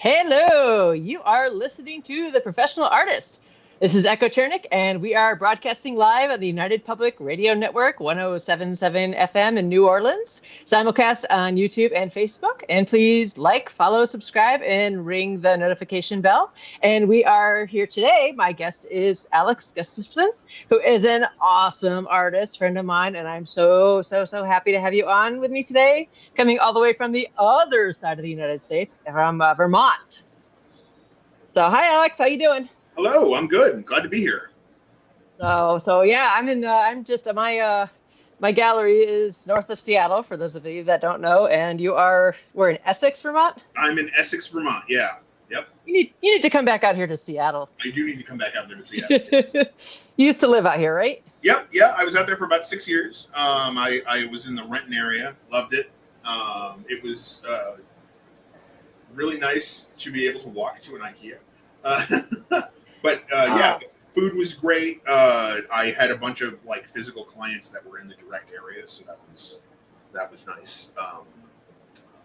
Hello, you are listening to The Professional Artist. This is Echo Chernick, and we are broadcasting live on the United Public Radio Network, 1077 FM in New Orleans, simulcast on YouTube and Facebook. And please like, follow, subscribe, and ring the notification bell. And we are here today. My guest is Alex Gustafson, who is an awesome artist, friend of mine, and I'm so happy to have you on with me today, coming all the way from the other side of the United States, from Vermont. So, hi, Alex. How you doing? Hello, I'm good. I'm glad to be here. So yeah, I'm just my gallery is north of Seattle, for those of you that don't know, and we're in Essex, Vermont. I'm in Essex, Vermont. Yeah. Yep. You need to come back out here to Seattle. I do need to come back out there to Seattle. Yes. You used to live out here, right? Yep. Yeah. I was out there for about 6 years. I was in the Renton area. Loved it. It was really nice to be able to walk to an IKEA. But yeah, food was great. I had a bunch of physical clients that were in the direct area, so that was nice.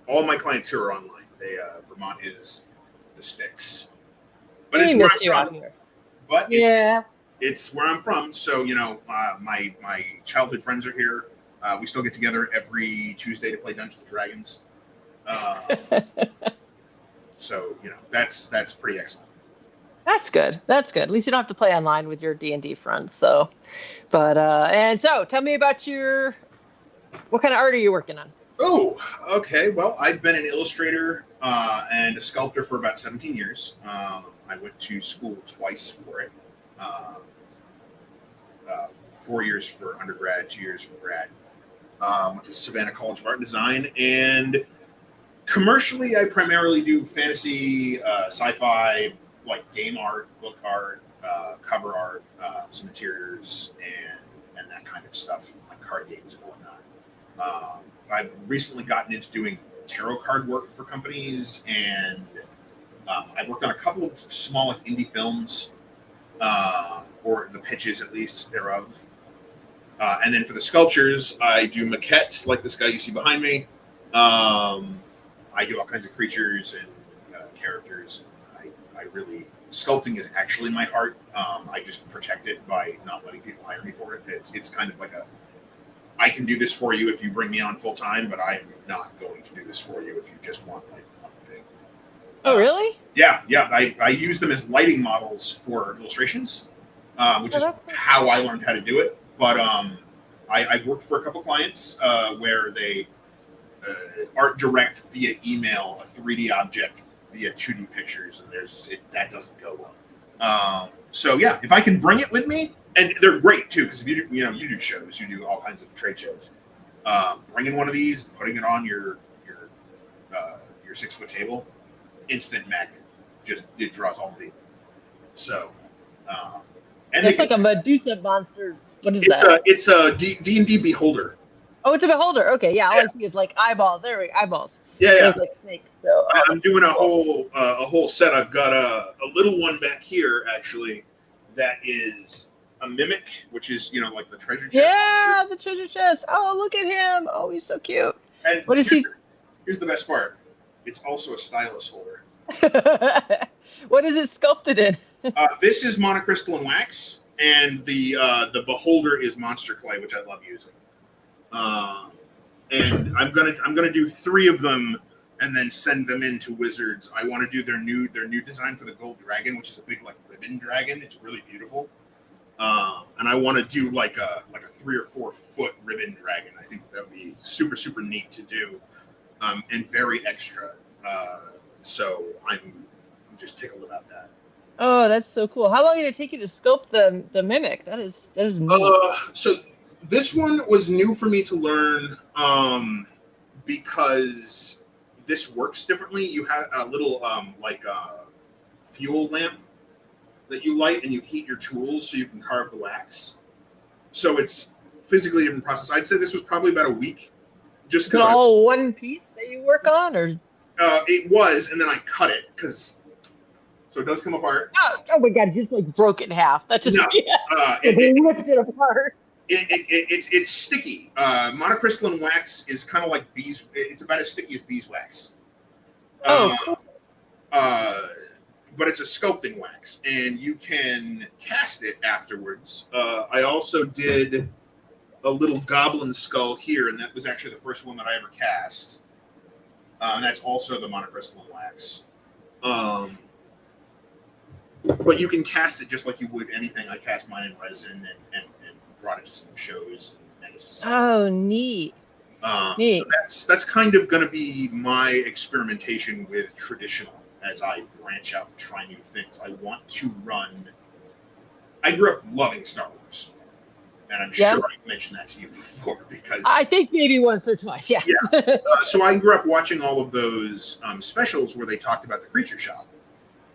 All my clients here are online. Vermont is the sticks, but it's where I'm from. Here. But it's where I'm from. So my childhood friends are here. We still get together every Tuesday to play Dungeons and Dragons. So that's pretty excellent. That's good. At least you don't have to play online with your D&D friends. So, and so tell me about what kind of art are you working on? Oh, okay. Well, I've been an illustrator and a sculptor for about 17 years. I went to school twice for it. 4 years for undergrad, 2 years for grad. Went to Savannah College of Art and Design, and commercially, I primarily do fantasy, sci-fi, like game art, book art, cover art, some interiors, and that kind of stuff, like card games and whatnot. I've recently gotten into doing tarot card work for companies, and I've worked on a couple of small indie films, or the pitches at least thereof. And then for the sculptures, I do maquettes like this guy you see behind me. I do all kinds of creatures and characters. Sculpting is actually my heart. I just protect it by not letting people hire me for it. It's kind of like I can do this for you if you bring me on full time, but I'm not going to do this for you if you just want one thing. Oh, really? Yeah. I use them as lighting models for illustrations, which is how I learned how to do it. But I've worked for a couple clients where they art direct via email a 3D object via 2D pictures, and that doesn't go well. So yeah, if I can bring it with me, and they're great too, because if you do shows, you do all kinds of trade shows. Bringing one of these, putting it on your 6-foot table, instant magnet. Just it draws all the people. So, and it's like a Medusa monster. What is that? It's a D&D beholder. Oh, it's a beholder. Okay, yeah. All I see is eyeballs. There we go, eyeballs. Yeah. Like snakes. So I'm doing a whole set. I've got a little one back here actually that is a mimic, which is like the treasure chest. Yeah, the treasure chest. Oh, look at him. Oh, he's so cute. And what is he? Here's the best part. It's also a stylus holder. What is it sculpted in? This is monocrystalline wax, and the beholder is monster clay, which I love using. And I'm gonna do 3 of them and then send them in to Wizards. I want to do their new design for the gold dragon, which is a big ribbon dragon. It's really beautiful. And I want to do like a 3 or 4 foot ribbon dragon. I think that would be super neat to do, and very extra. So I'm just tickled about that. Oh, that's so cool. How long did it take you to sculpt the mimic? That is neat. So this one was new for me to learn because this works differently. You have a little fuel lamp that you light, and you heat your tools so you can carve the wax. So it's physically a different process. I'd say this was probably about a week. Just because all one piece that you work on, or it was, and then I cut it so it does come apart. Oh my god! Just broke it in half. That just it ripped it apart. It's sticky. Monocrystalline wax is kind of like bees. It's about as sticky as beeswax. but it's a sculpting wax, and you can cast it afterwards. I also did a little goblin skull here, and that was actually the first one that I ever cast. And that's also the monocrystalline wax. But you can cast it just like you would anything. I cast mine in resin and brought it to some shows. And neat. So that's kind of going to be my experimentation with traditional as I branch out and try new things. I want to run. I grew up loving Star Wars, and I'm sure I mentioned that to you before because I think maybe once or twice. Yeah. So I grew up watching all of those specials where they talked about the creature shop.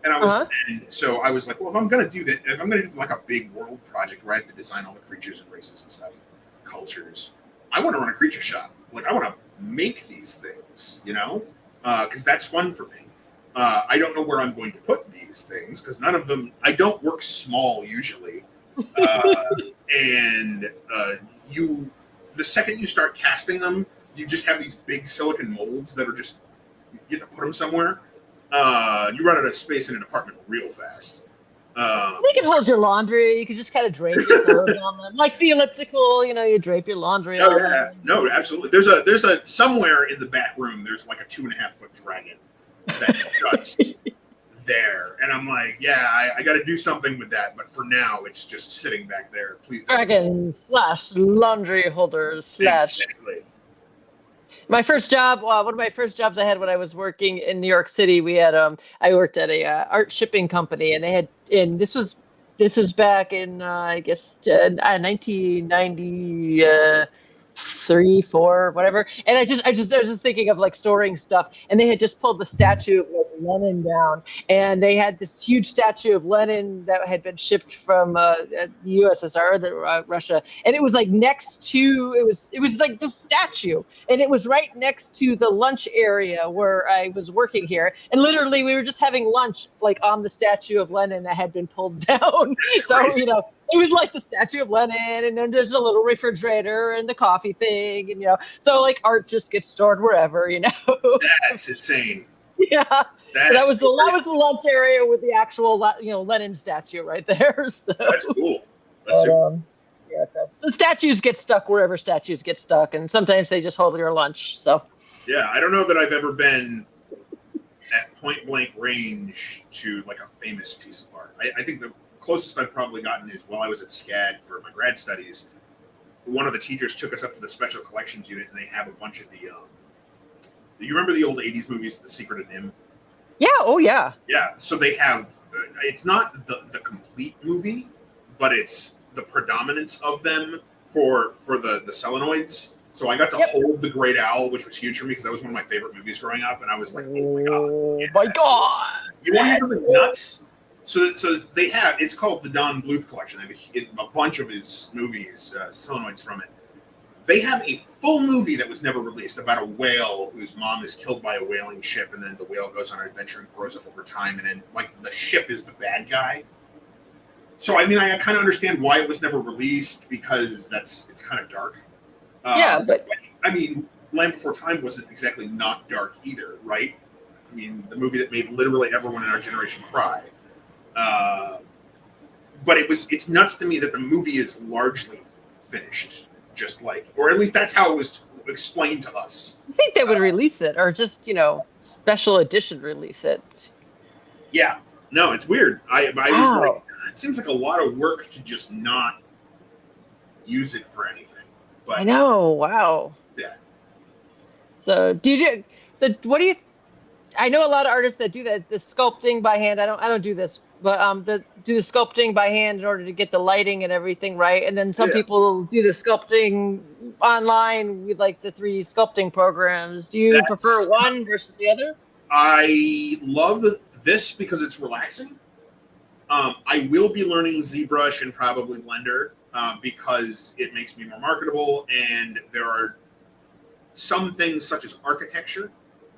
And so I was like, well, if I'm going to do that, if I'm going to do like a big world project where I have to design all the creatures and races and stuff, cultures, I want to run a creature shop. Like, I want to make these things, because that's fun for me. I don't know where I'm going to put these things because none of them, I don't work small usually. And the second you start casting them, you just have these big silicon molds that are just, you have to put them somewhere. You run out of space in an apartment real fast. They can hold your laundry. You can just kind of drape your clothes on them, like the elliptical. You drape your laundry on them. No, absolutely. There's a somewhere in the back room. There's like a 2.5-foot dragon that's just there, and I'm like, I got to do something with that. But for now, it's just sitting back there. Please, dragons / laundry holders / Exactly. My first job, one of my first jobs I had when I was working in New York City, we had I worked at a art shipping company, and they had, and this was back in I guess 1990. 3, 4, whatever. And I was just thinking of like storing stuff, and they had just pulled the statue of like Lenin down, and they had this huge statue of Lenin that had been shipped from the USSR, Russia, and it was like next to it was like the statue, and it was right next to the lunch area where I was working here, and literally we were just having lunch like on the statue of Lenin that had been pulled down. So crazy. It was like the statue of Lenin, and then there's a little refrigerator and the coffee thing, and so like art just gets stored wherever, That's insane. Yeah, that was the lunch area with the actual Lenin statue right there. So that's cool. That's super. So statues get stuck wherever statues get stuck, and sometimes they just hold your lunch. So I don't know that I've ever been at point blank range to like a famous piece of art. I think the closest I've probably gotten is while I was at SCAD for my grad studies. One of the teachers took us up to the special collections unit, and they have a bunch of the. Do you remember the old '80s movies, The Secret of NIMH? Yeah. Oh, yeah. Yeah. So they have. It's not the complete movie, but it's the predominance of them for the solenoids. So I got to hold the Great Owl, which was huge for me because that was one of my favorite movies growing up, and I was like, oh my god! Cool. You want to hear something nuts? So they have, it's called the Don Bluth collection. They have a bunch of his movies, solenoids from it. They have a full movie that was never released about a whale whose mom is killed by a whaling ship, and then the whale goes on an adventure and grows up over time, and then like the ship is the bad guy. So I mean, I kind of understand why it was never released because it's kind of dark. But I mean, Land Before Time wasn't exactly not dark either, right? I mean, the movie that made literally everyone in our generation cry. But it's nuts to me that the movie is largely finished, just like, or at least that's how it was explained to us. I think they would release it, or just special edition release it. Yeah, no, it's weird. I was like, it seems like a lot of work to just not use it for anything. But I know. Wow. Yeah. So what do you? I know a lot of artists that do that. The sculpting by hand. I don't do this, but do the sculpting by hand in order to get the lighting and everything right. And then some people do the sculpting online with like the 3D sculpting programs. Do you prefer one versus the other? I love this because it's relaxing. I will be learning ZBrush and probably Blender because it makes me more marketable. And there are some things such as architecture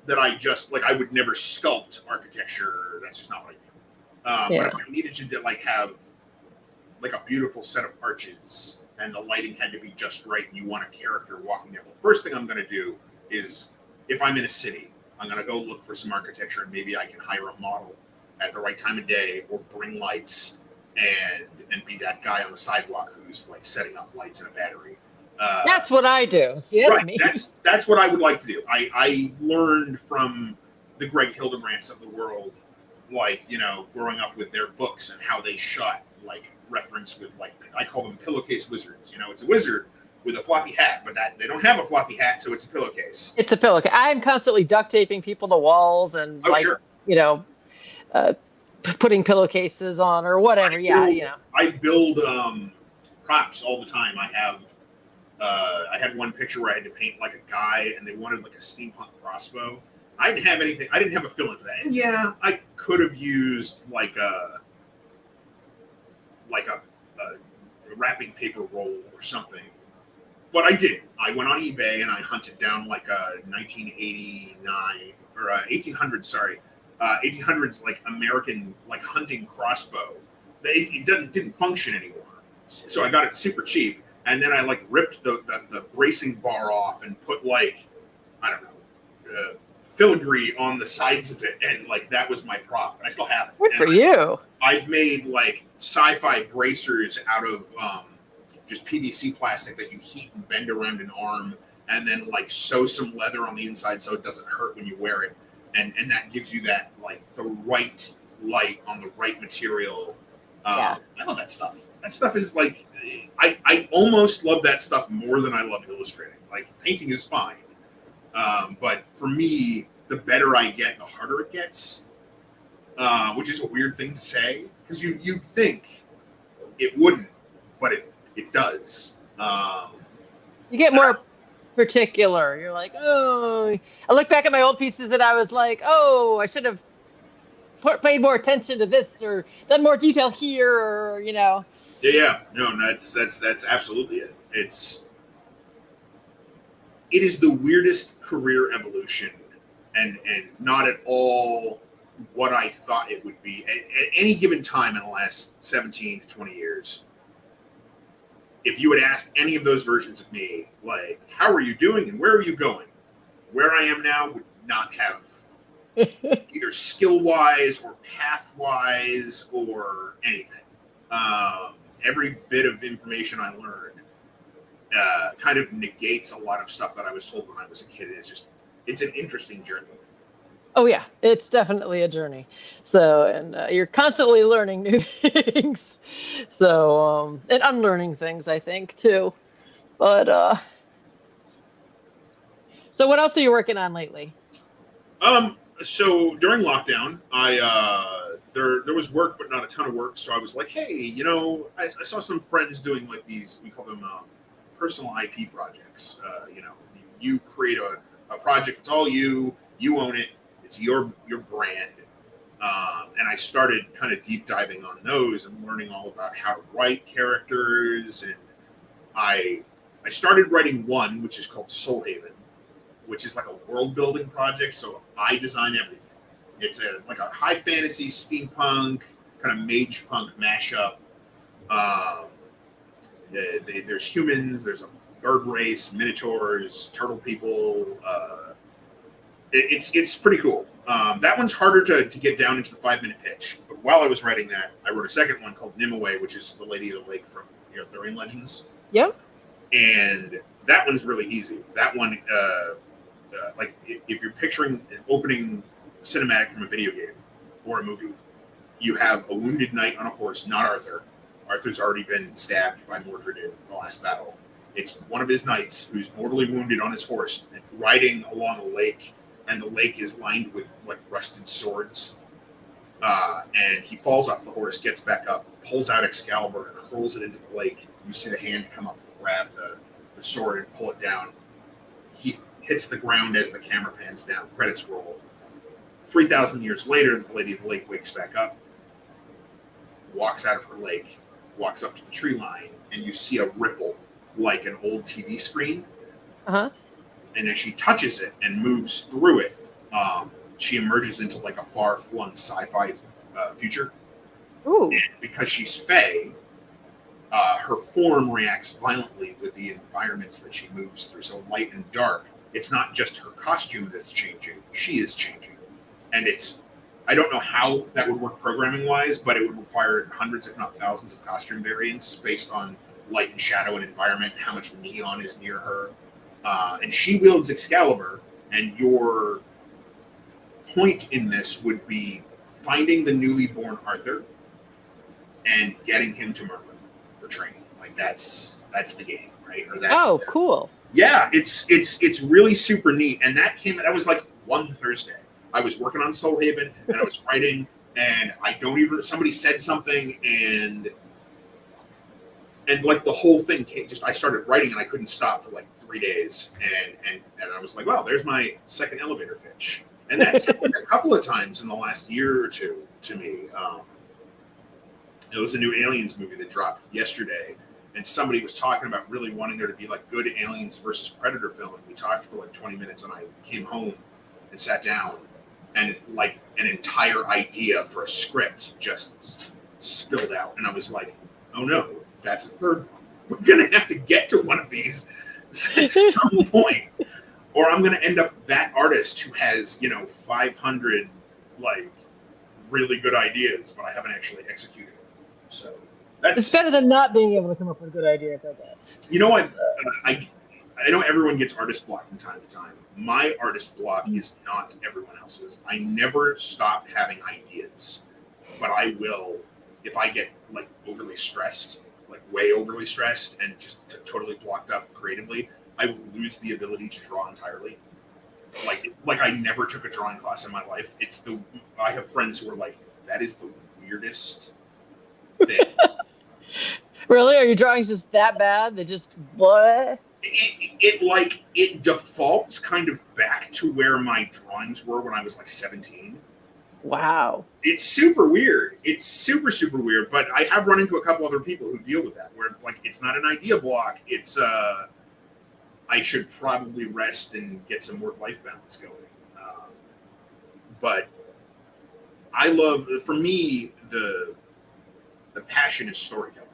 that I just like. I would never sculpt architecture. That's just not what I do. But if I needed to like have like a beautiful set of arches and the lighting had to be just right, and you want a character walking there. Well, first thing I'm going to do is if I'm in a city, I'm going to go look for some architecture, and maybe I can hire a model at the right time of day, or bring lights and be that guy on the sidewalk who's like setting up lights in a battery. That's what I do. See, that's right. me. That's what I would like to do. I learned from the Greg Hildebrandts of the world, like, you know, growing up with their books and how they shot, like, reference with, like, I call them pillowcase wizards. You know, it's a wizard with a floppy hat, but that they don't have a floppy hat, so it's a pillowcase. It's a pillowcase. I'm constantly duct taping people to walls and you know, putting pillowcases on or whatever. I build props all the time. I had one picture where I had to paint like a guy, and they wanted like a steampunk crossbow. I didn't have anything. I didn't have a fill-in for that. And yeah, I could have used like a wrapping paper roll or something, but I didn't. I went on eBay and I hunted down like a 1989 or 1800s, 1800s like American like hunting crossbow. It didn't function anymore, so I got it super cheap. And then I like ripped the bracing bar off and put like, I don't know, filigree on the sides of it, and like that was my prop. I still have it. Good for you. I've made like sci-fi bracers out of just PVC plastic that you heat and bend around an arm, and then like sew some leather on the inside so it doesn't hurt when you wear it, and that gives you that like the right light on the right material. I love that stuff. That stuff is like, I almost love that stuff more than I love illustrating. Like painting is fine, but for me, the better I get, the harder it gets, which is a weird thing to say because you think it wouldn't, but it does. You get more particular. You're like, oh, I look back at my old pieces and I was like, oh, I should have paid more attention to this or done more detail here, or you know. Yeah. No, that's absolutely it. It is the weirdest career evolution, and not at all what I thought it would be at any given time in the last 17 to 20 years. If you had asked any of those versions of me, like, how are you doing and where are you going? Where I am now would not have either skill-wise or path-wise or anything. Every bit of information I learned kind of negates a lot of stuff that I was told when I was a kid. It's an interesting journey. Oh yeah, it's definitely a journey. So, and you're constantly learning new things. So, and unlearning things, I think, too. But, so what else are you working on lately? So during lockdown, there was work, but not a ton of work. So I was like, hey, you know, I saw some friends doing like these, we call them personal IP projects. You know, you create a project, it's all you own it, it's your brand. And I started kind of deep diving on those and learning all about how to write characters. And I started writing one, which is called Soul Haven, which is like a world building project. So I design everything. It's like a high fantasy steampunk kind of mage punk mashup. There's humans, there's a bird race, minotaurs, turtle people. It's pretty cool. That one's harder to get down into the 5-minute pitch. But while I was writing that, I wrote a second one called Nimue, which is the Lady of the Lake from the Arthurian Legends. Yep. And that one's really easy. That one, like if you're picturing an opening cinematic from a video game or a movie, you have a wounded knight on a horse, not Arthur. Arthur's already been stabbed by Mordred in the last battle. It's one of his knights who's mortally wounded on his horse and riding along a lake, and the lake is lined with like rusted swords. And he falls off the horse, gets back up, pulls out Excalibur and hurls it into the lake. You see the hand come up and grab the sword and pull it down. He hits the ground as the camera pans down. Credits roll. 3,000 years later, the Lady of the Lake wakes back up, walks out of her lake, walks up to the tree line, and you see a ripple like an old TV screen. Uh-huh. And as she touches it and moves through it, she emerges into like a far-flung sci-fi future. Ooh. And because she's Fae, her form reacts violently with the environments that she moves through. So light and dark. It's not just her costume that's changing; she is changing, and it's I don't know how that would work programming wise, but it would require hundreds, if not thousands, of costume variants based on light and shadow and environment, and how much neon is near her. And she wields Excalibur, and your point in this would be finding the newly born Arthur and getting him to Merlin for training. Like that's the game, right? Or that's cool. Yeah, it's really super neat. And that was like one Thursday. I was working on Soul Haven and I was writing, and somebody said something, and like the whole thing I started writing and I couldn't stop for like 3 days, and I was like, wow, there's my second elevator pitch. And that's happened a couple of times in the last year or two to me. It was a new Aliens movie that dropped yesterday, and somebody was talking about really wanting there to be like good Aliens versus Predator film, and we talked for like 20 minutes, and I came home and sat down, and like an entire idea for a script just spilled out, and I was like, oh no, that's a third one. We're gonna have to get to one of these at some point, or I'm gonna end up that artist who has 500 like really good ideas, but I haven't actually executed it. So it's better than not being able to come up with good ideas, I guess. I know everyone gets artist block from time to time. My artist block is not everyone else's. I never stop having ideas, but I will, if I get like overly stressed, like way overly stressed and just totally blocked up creatively, I will lose the ability to draw entirely. Like I never took a drawing class in my life. I have friends who are like, that is the weirdest thing. Really? Are your drawings just that bad? They just what? It defaults kind of back to where my drawings were when I was like 17. Wow. It's super weird. It's super, super weird. But I have run into a couple other people who deal with that, where it's like, it's not an idea block. It's I should probably rest and get some work-life balance going. But I love, for me, the passion is storytelling.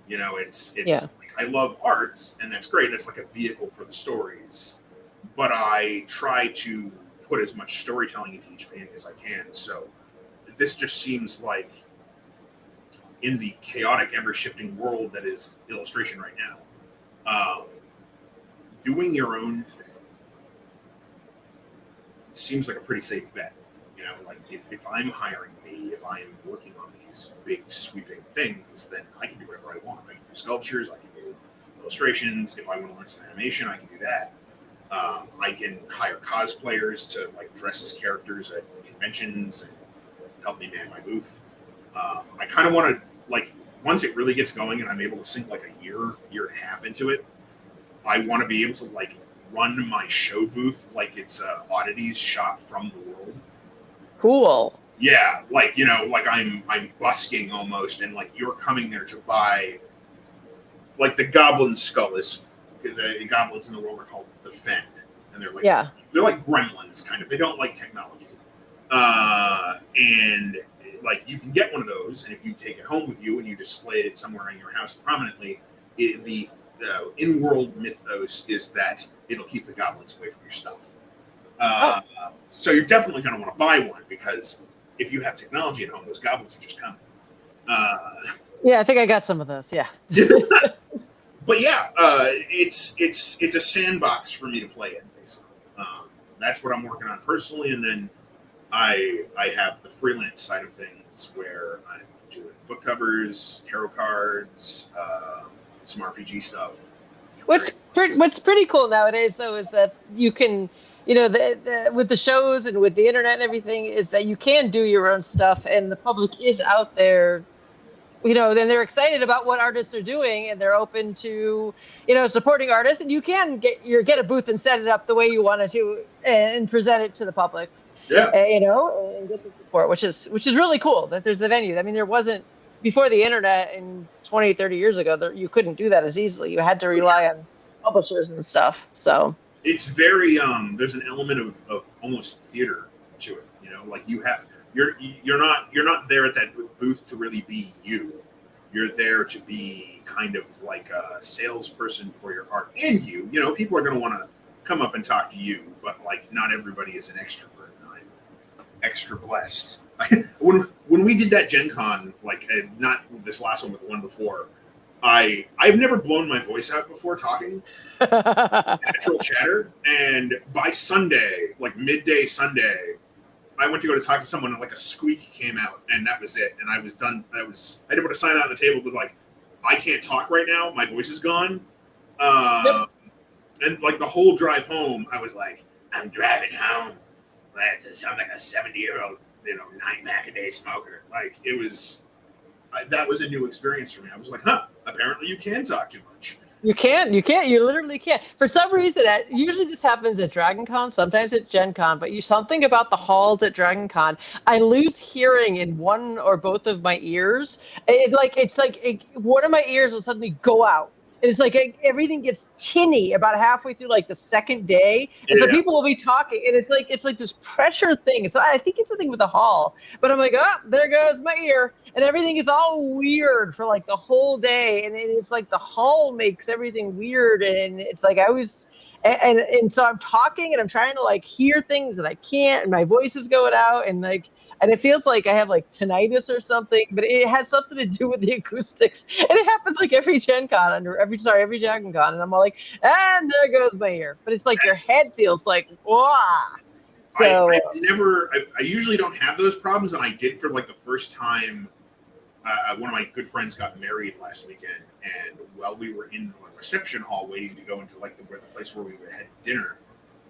It's like, I love arts, and that's great. That's like a vehicle for the stories. But I try to put as much storytelling into each painting as I can. So this just seems like, in the chaotic, ever-shifting world that is illustration right now, doing your own thing seems like a pretty safe bet. Like if I'm hiring me, if I'm working on these big sweeping things, then I can do whatever I want. I can do sculptures, I can do illustrations. If I want to learn some animation, I can do that. I can hire cosplayers to like dress as characters at conventions and help me man my booth. I kind of want to, like, once it really gets going and I'm able to sink like a year and a half into it, I want to be able to like run my show booth like it's oddities shot from the world. Cool. Yeah, like like I'm busking almost, and like you're coming there to buy. Like the goblin skull is, the goblins in the world are called the Fen, and they're like gremlins kind of. They don't like technology, and like you can get one of those, and if you take it home with you and you display it somewhere in your house prominently, the in-world mythos is that it'll keep the goblins away from your stuff. So you're definitely going to want to buy one, because if you have technology at home, those goblins are just coming. Yeah, I think I got some of those. Yeah. But yeah, it's a sandbox for me to play in, basically. That's what I'm working on personally, and then I have the freelance side of things where I'm doing book covers, tarot cards, some RPG stuff. What's pretty cool nowadays, though, is that you can, with the shows and with the internet and everything, is that you can do your own stuff, and the public is out there, then they're excited about what artists are doing, and they're open to, supporting artists, and you can get a booth and set it up the way you want it to and present it to the public. Yeah. And get the support, which is really cool that there's the venue. I mean, there wasn't, before the internet in 20, 30 years ago, you couldn't do that as easily. You had to rely on publishers and stuff. So it's very there's an element of almost theater to it. Like you're not there at that booth to really be you. You're there to be kind of like a salesperson for your art. And people are going to want to come up and talk to you, but like not everybody is an extrovert. I'm extra blessed. when we did that Gen Con, like not this last one, but the one before, I've never blown my voice out before talking. Natural chatter. And by Sunday, like midday Sunday, I went to go to talk to someone and like a squeak came out, and that was it. And I was done. I had to put a sign on the table with like, I can't talk right now. My voice is gone. Yep. And like the whole drive home, I was like, I'm driving home. That to sound like a 70-year-old, 9-pack a day smoker. Like it was, that was a new experience for me. I was like, apparently you can talk too much. You literally can't. For some reason, that usually this happens at Dragon Con, sometimes at Gen Con, but something about the halls at Dragon Con, I lose hearing in one or both of my ears. It's like one of my ears will suddenly go out. It's like everything gets tinny about halfway through like the second day. And so people will be talking and it's like this pressure thing. So I think it's a thing with the hall, but I'm like, there goes my ear. And everything is all weird for like the whole day. And it's like the hall makes everything weird. And it's like, I always, and so I'm talking and I'm trying to like hear things and I can't, and my voice is going out and like, and it feels like I have like tinnitus or something, but it has something to do with the acoustics. And it happens like every Gen Con every Dragon Con. And I'm all like, and there goes my ear. But it's like your head feels like, wah. So I usually don't have those problems. And I did for like the first time. One of my good friends got married last weekend. And while we were in the reception hall waiting to go into like the place where we had dinner,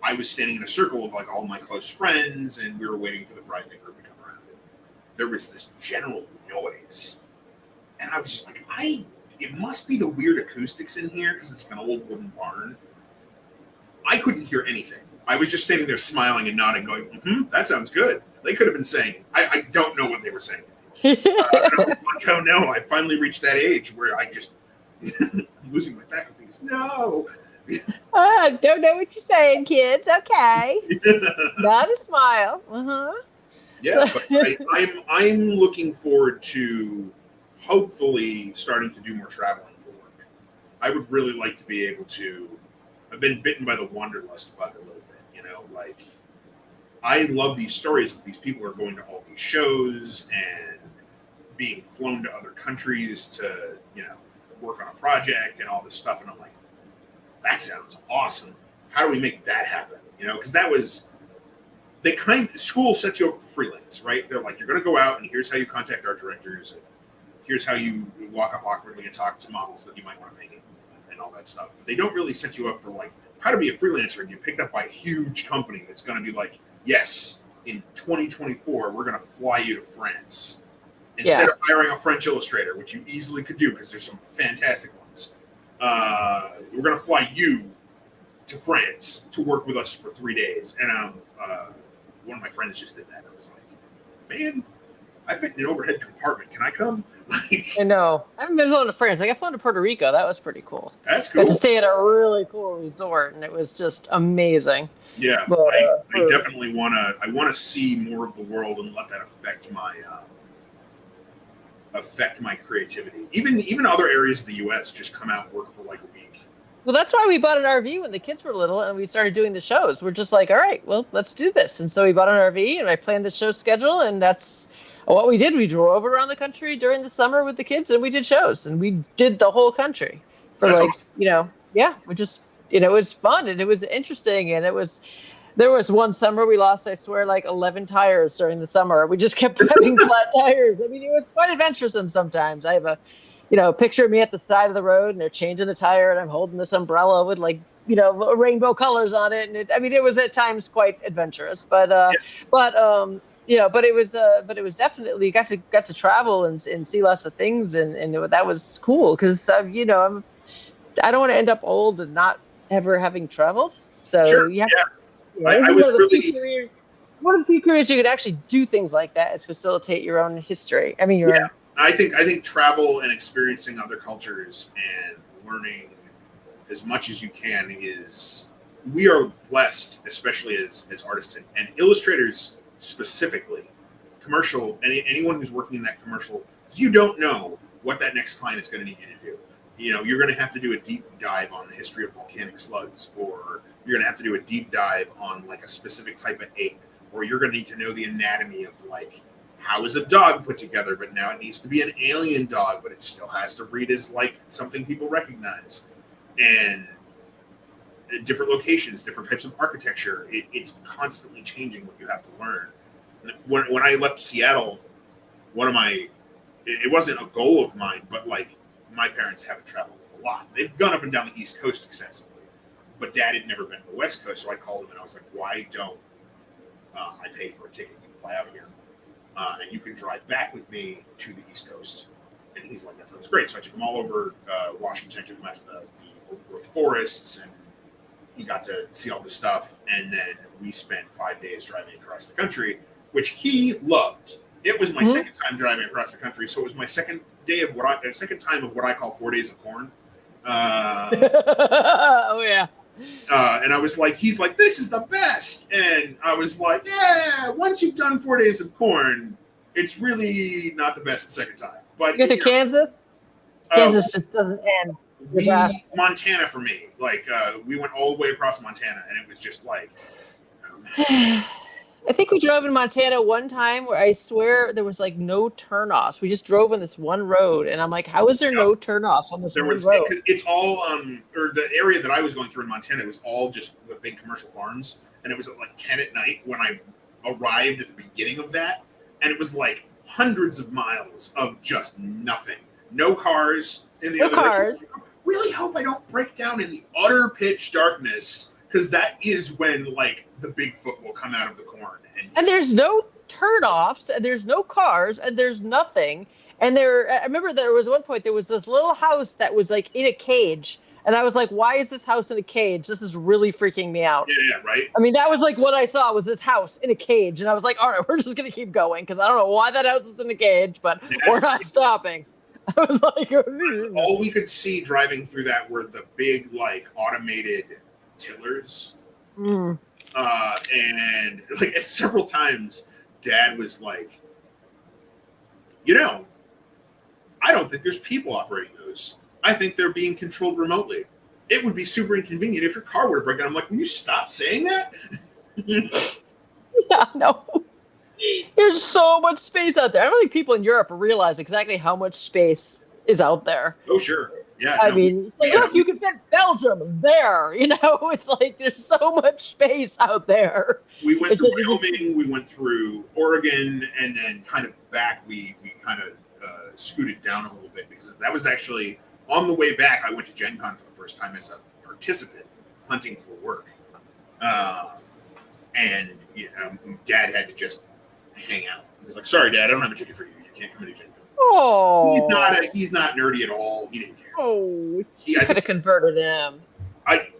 I was standing in a circle of like all my close friends, and we were waiting for the bride and groom to come around. And there was this general noise, and I was just like, it must be the weird acoustics in here because it's an old wooden barn. I couldn't hear anything. I was just standing there smiling and nodding, going, that sounds good. They could have been saying, I don't know what they were saying. And I was like, oh no, I finally reached that age where I just I'm losing my faculties. No. I don't know what you're saying, kids. Okay. Not a smile. Yeah, but I'm looking forward to hopefully starting to do more traveling for work. I would really like to be able to. I've been bitten by the wanderlust bug a little bit, like I love these stories of these people who are going to all these shows and being flown to other countries to, work on a project and all this stuff. And I'm like, that sounds awesome. How do we make that happen? Because that was school sets you up for freelance, right? They're like, you're going to go out and here's how you contact art directors. And here's how you walk up awkwardly and talk to models that you might want to paint and all that stuff. But they don't really set you up for like how to be a freelancer and get picked up by a huge company that's going to be like, yes, in 2024, we're going to fly you to France. Instead of hiring a French illustrator, which you easily could do because there's some fantastic ones, we're going to fly you to France to work with us for 3 days. And one of my friends just did that. I was like, man, I fit in an overhead compartment. Can I come? I know. I haven't been flown to France. I got flown to Puerto Rico. That was pretty cool. That's cool. Got to stay at a really cool resort, and it was just amazing. Yeah, but, I definitely want to. I want to see more of the world and let that affect my creativity. Even other areas of the U.S. just come out and work for like a week. Well, that's why we bought an RV when the kids were little and we started doing the shows. We're just like, all right, well, let's do this. And so we bought an RV and I planned the show schedule, and that's what we did. We drove around the country during the summer with the kids and we did shows, and we did the whole country for that's like, awesome. We just, it was fun and it was interesting. And there was one summer we lost, I swear, like 11 tires during the summer. We just kept having flat tires. I mean, it was quite adventuresome sometimes. I have a, picture of me at the side of the road and they're changing the tire and I'm holding this umbrella with like, rainbow colors on it. And it was at times quite adventurous, but it was definitely got to travel and see lots of things. And that was cool because, I don't want to end up old and not ever having traveled. So sure. I was really one of the few careers you could actually do things like that is facilitate your own history. I mean, own. I think travel and experiencing other cultures and learning as much as you can we are blessed, especially as artists and illustrators specifically, commercial, anyone who's working in that commercial, you don't know what that next client is going to need you to do. You're going to have to do a deep dive on the history of volcanic slugs, or you're going to have to do a deep dive on like a specific type of ape, or you're going to need to know the anatomy of like how is a dog put together, but now it needs to be an alien dog, but it still has to read as like something people recognize, and different locations, different types of architecture. It's constantly changing what you have to learn. When I left Seattle, it wasn't a goal of mine, but like my parents haven't traveled a lot. They've gone up and down the East Coast extensively, but Dad had never been to the West Coast. So I called him and I was like, why don't I pay for a ticket? You can fly out here and you can drive back with me to the East Coast. And he's like, that sounds great. So I took him all over Washington, took him out to the forests, and he got to see all this stuff. And then we spent 5 days driving across the country, which he loved. It was my second time driving across the country, so it was my second time of what I call 4 days of corn. Oh yeah. And I was like, he's like, this is the best, and I was like, yeah. Once you've done 4 days of corn, it's really not the best the second time. But you get to Kansas. Kansas just doesn't end. Montana for me, like we went all the way across Montana, and it was just like, oh man. I think we drove in Montana one time where I swear there was like no turnoffs. We just drove on this one road, and I'm like, how is there no turnoffs on this one road? It's all or the area that I was going through in Montana was all just the big commercial farms, and it was at like 10 at night when I arrived at the beginning of that, and it was like hundreds of miles of just nothing, no cars in the other direction. Really hope I don't break down in the utter pitch darkness, because that is when like the Bigfoot will come out of the corn. And there's no turnoffs, and there's no cars, and there's nothing. And I remember there was one point, there was this little house that was like in a cage. And I was like, why is this house in a cage? This is really freaking me out. Yeah, right. I mean, that was like what I saw was this house in a cage. And I was like, all right, we're just going to keep going, because I don't know why that house is in a cage, but we're not stopping. I was like, all we could see driving through that were the big like automated tillers. And like several times Dad was like, I don't think there's people operating those. I think they're being controlled remotely. It would be super inconvenient if your car were to break down. I'm like, will you stop saying that? Yeah, no. There's so much space out there. I don't think people in Europe realize exactly how much space is out there. Oh, sure. Yeah. I mean, look, you can fit Belgium there. It's like there's so much space out there. We went through Wyoming, we went through Oregon, and then kind of back, we kind of scooted down a little bit, because that was actually on the way back. I went to Gen Con for the first time as a participant hunting for work. And Dad had to just hang out. He was like, sorry, Dad, I don't have a ticket for you. You can't come into Gen Con. Oh, he's not nerdy at all. He didn't care. Oh, you could have converted him.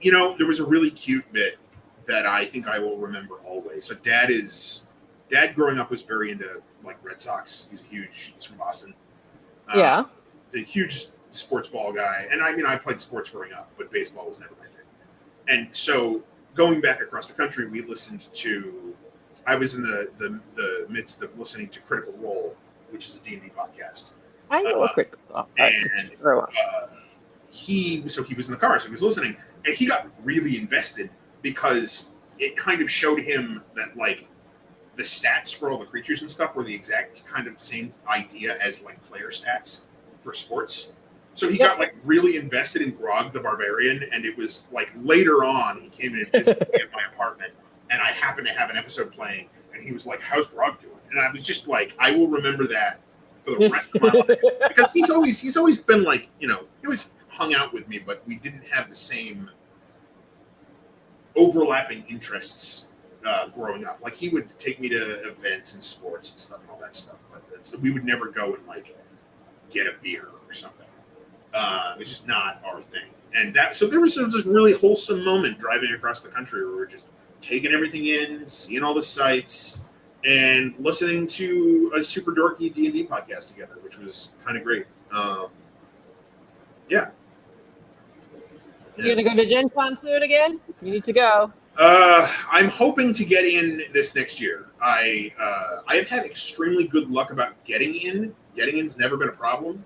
There was a really cute bit that I think I will remember always. So Dad growing up was very into like Red Sox. He's from Boston. Yeah. He's a huge sports ball guy. And I played sports growing up, but baseball was never my thing. And so going back across the country, I was in the midst of listening to Critical Role, which is a D&D podcast. I know a Critical Role. And he was in the car, so he was listening, and he got really invested because it kind of showed him that like the stats for all the creatures and stuff were the exact kind of same idea as like player stats for sports. So he got like really invested in Grog the Barbarian, and it was like later on he came in and visited me at my apartment, and I happened to have an episode playing, and he was like, "How's Grog doing?" And I was just like, I will remember that for the rest of my life, because he's always been like, he always hung out with me, but we didn't have the same overlapping interests growing up. Like he would take me to events and sports and stuff and all that stuff, but we would never go and like get a beer or something. It's just not our thing. And so there was this really wholesome moment driving across the country where we were just taking everything in, seeing all the sights, and listening to a super dorky D&D podcast together, which was kind of great. Yeah. You gonna go to Gen Con soon again? You need to go. I'm hoping to get in this next year. I have had extremely good luck about getting in. Getting in's never been a problem.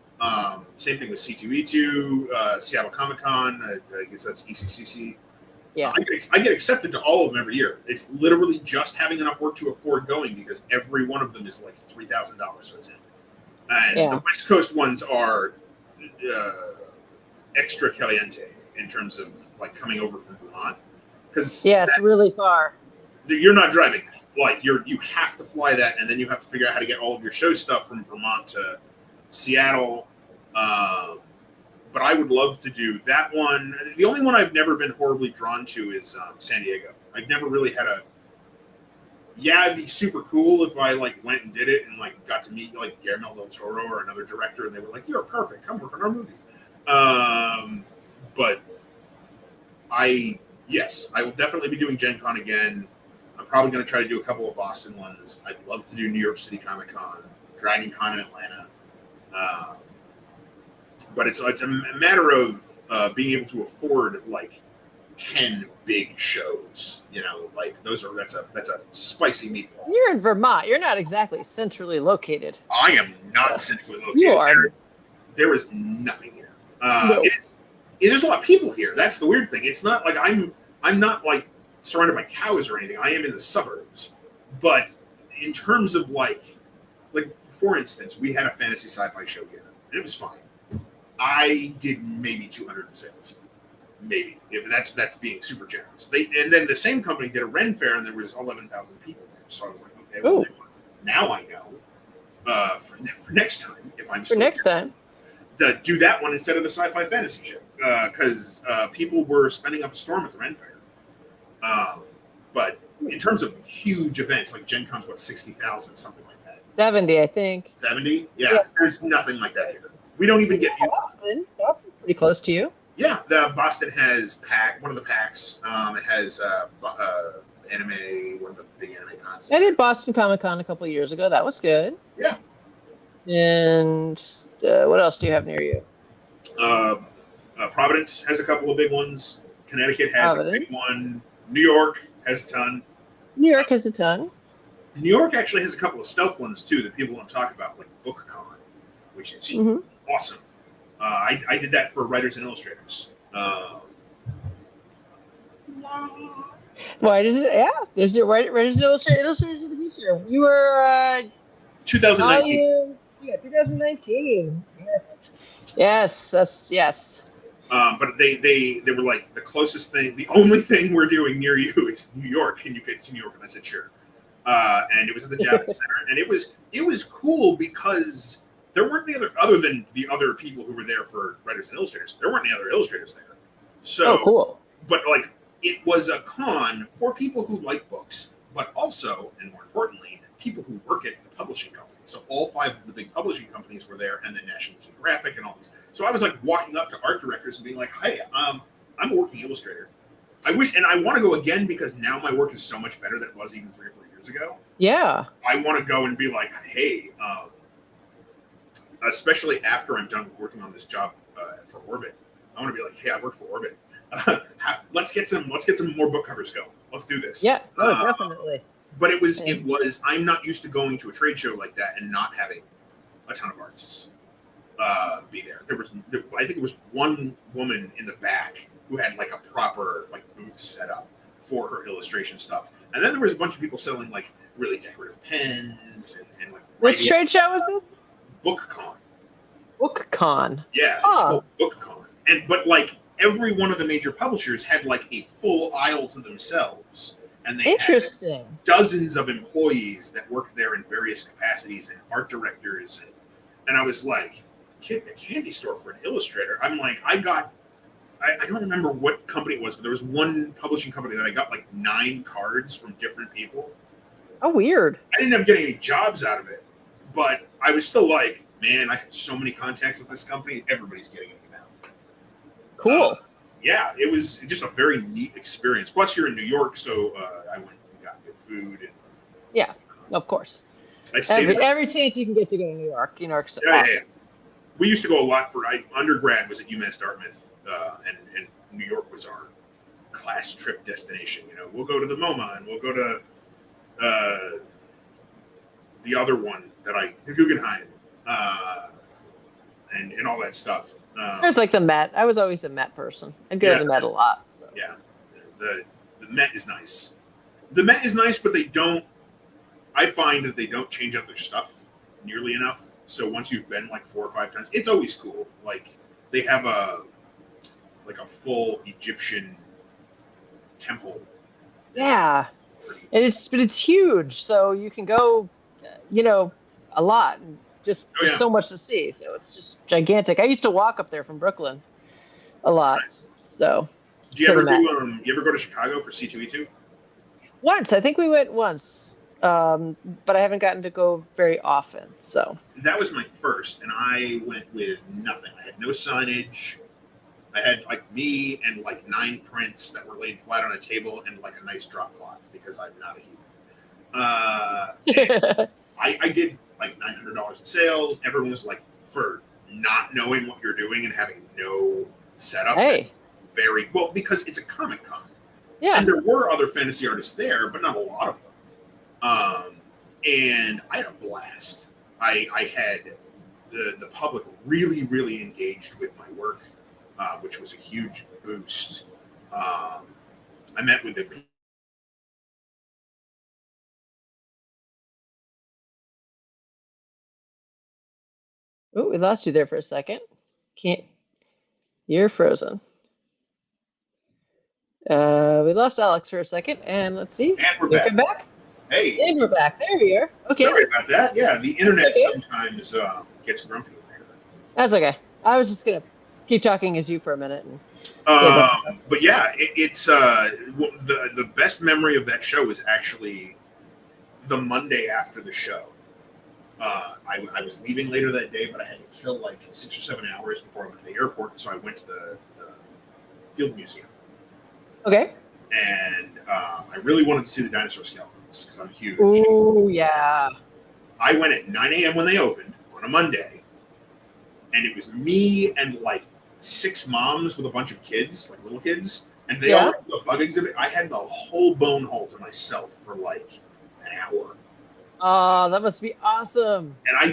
Same thing with C2E2, Seattle Comic Con. I guess that's ECCC. Yeah. I get accepted to all of them every year. It's literally just having enough work to afford going because every one of them is like $3,000 to attend. And the West Coast ones are extra caliente in terms of like coming over from Vermont. Because really far. You're not driving. Like you have to fly that, and then you have to figure out how to get all of your show stuff from Vermont to Seattle. But I would love to do that one. The only one I've never been horribly drawn to is San Diego. I've never really had a. Yeah, it'd be super cool if I like went and did it and like got to meet like Guillermo del Toro or another director, and they were like, "You're perfect. Come work on our movie." But I will definitely be doing Gen Con again. I'm probably going to try to do a couple of Boston ones. I'd love to do New York City Comic Con, Dragon Con in Atlanta. But it's a matter of being able to afford like 10 big shows. You know, like that's a spicy meatball. You're in Vermont. You're not exactly centrally located. I am not centrally located. You are. There is nothing here. No. There's a lot of people here. That's the weird thing. It's not like I'm not like surrounded by cows or anything. I am in the suburbs. But in terms of like for instance, we had a fantasy sci-fi show here, and it was fine. I did maybe 200 in sales. Maybe. That's being super generous. And then the same company did a Ren Fair, and there was 11,000 people there. So I was like, okay, well, now I know for next time, if I'm still time. Do that one instead of the sci-fi fantasy show. Because people were spending up a storm at the Ren Fair. But in terms of huge events, like Gen Con's, 60,000, something like that. 70, I think. 70? Yeah, there's nothing like that here. We don't even get Boston. Boston's pretty close to you. Yeah, Boston has one of the packs. It has anime, one of the big anime cons. I did Boston Comic Con a couple of years ago. That was good. Yeah. And what else do you have near you? Providence has a couple of big ones. Connecticut has a big one. New York has a ton. New York has a ton. New York actually has a couple of stealth ones too that people don't talk about, like BookCon, which is awesome. I did that for writers and illustrators. Why does it? Yeah, there's your writers and illustrators of the future. You were 2019. 2019. Yes. But they were like, the closest thing, the only thing we're doing near you is New York. Can you get to New York? And I said, sure. And it was at the Javits Center, and it was cool because there weren't any other than the other people who were there for writers and illustrators. There weren't any other illustrators there. So cool. But like, it was a con for people who like books, but also, and more importantly, people who work at the publishing company. So all 5 of the big publishing companies were there, and then National Geographic and all these. So I was like walking up to art directors and being like, "Hey, I'm a working illustrator. I wish, and I want to go again because now my work is so much better than it was even 3 or 4 years ago. Yeah. I want to go and be like, hey, especially after I'm done working on this job for Orbit, I want to be like, hey, I work for Orbit. Let's get some more book covers going. Let's do this. Yeah. Definitely. But it was. I'm not used to going to a trade show like that and not having a ton of artists be there. I think there was one woman in the back who had like a proper like booth set up for her illustration stuff, and then there was a bunch of people selling like really decorative pens and like. Which trade show was this? BookCon. BookCon. Yeah, it's called BookCon, but like every one of the major publishers had like a full aisle to themselves. And they had dozens of employees that worked there in various capacities and art directors. And I was like, kid, the candy store for an illustrator. I'm like, I don't remember what company it was, but there was one publishing company that I got like 9 cards from different people. Oh, weird. I didn't end up getting any jobs out of it, but I was still like, man, I had so many contacts at this company. Everybody's getting it now. Cool. Yeah, it was just a very neat experience. Plus, you're in New York, so I went and got good food. And, yeah, of course. Every chance you can get to go to New York. New York's awesome. Yeah. We used to go a lot for undergrad was at UMass Dartmouth, and New York was our class trip destination. You know, we'll go to the MoMA, and we'll go to the other one the Guggenheim, and all that stuff. It was like the Met. I was always a Met person. I'd go to the Met a lot. So. Yeah, The Met is nice. The Met is nice, but I find that they don't change up their stuff nearly enough. So once you've been like 4 or 5 times, it's always cool. Like they have a full Egyptian temple. Yeah, and it's huge, so you can go, a lot, and just there's so much to see. So it's just gigantic. I used to walk up there from Brooklyn a lot. Nice. So do you ever go to Chicago for C2E2? Once, I think we went once, but I haven't gotten to go very often. So that was my first, and I went with nothing. I had no signage. I had like me and like 9 prints that were laid flat on a table and like a nice drop cloth because I'm not a heathen. I did like $900 in sales. Everyone was like, for not knowing what you're doing and having no setup. Hey. Very well, because it's a Comic Con. Yeah. And there were other fantasy artists there, but not a lot of them. And I had a blast. I had the public really, really engaged with my work. Which was a huge boost. I met with the Oh, we lost you there for a second. You're frozen. We lost Alex for a second, and let's see. And we're back. Come back. Hey. And we're back. There we are. Okay. Sorry about that. Yeah, the internet sometimes gets grumpy over here. That's okay. I was just gonna keep talking as you for a minute. But yeah, it's the best memory of that show was actually the Monday after the show. I was leaving later that day, but I had to kill like 6 or 7 hours before I went to the airport, so I went to the Field Museum. Okay. And I really wanted to see the dinosaur skeletons because I'm huge. Oh yeah. I went at 9 a.m. when they opened on a Monday, and it was me and like 6 moms with a bunch of kids, like little kids, and they all went to a bug exhibit. I had the whole bone hole to myself for like an hour. Oh, that must be awesome. And I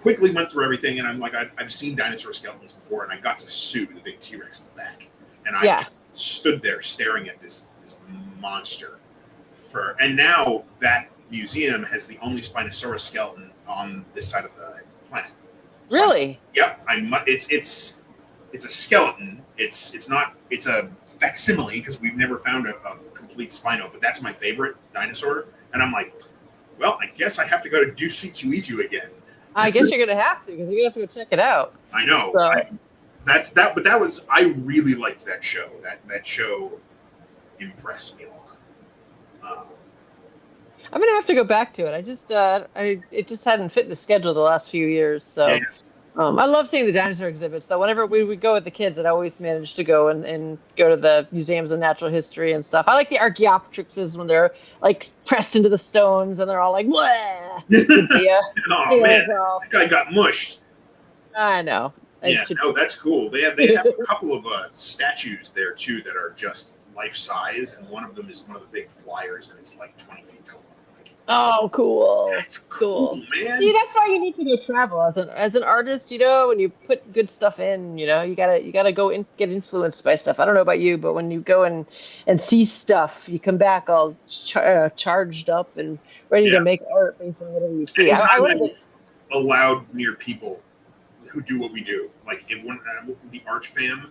quickly went through everything, and I'm like, I've seen dinosaur skeletons before, and I got to sue the big T-Rex in the back. And I stood there staring at this monster. And now that museum has the only Spinosaurus skeleton on this side of the planet. So really? Yep. It's a skeleton. It's a facsimile because we've never found a complete Spino, but that's my favorite dinosaur. And I'm like, well, I guess I have to go to do C2E2 again. I guess you're gonna have to because you're gonna have to go check it out. I know. So. But I really liked that show. That show impressed me a lot. I'm gonna have to go back to it. It just hadn't fit the schedule the last few years. So Yeah. I love seeing the dinosaur exhibits. Though whenever we would go with the kids, I'd always manage to go and go to the museums of natural history and stuff. I like the Archaeopteryxes when they're like pressed into the stones and they're all like, "Wah!" Oh man, that guy got mushed. I know. That's cool. They have a couple of statues there too that are just life size, and one of them is one of the big flyers, and it's like 20 feet tall. Oh, cool! That's cool, man. See, that's why you need to go travel as an artist. When you put good stuff in, you gotta go and get influenced by stuff. I don't know about you, but when you go and see stuff, you come back all charged up and ready to make art based on whatever you see. I'm allowed near people who do what we do, like the Arch fam.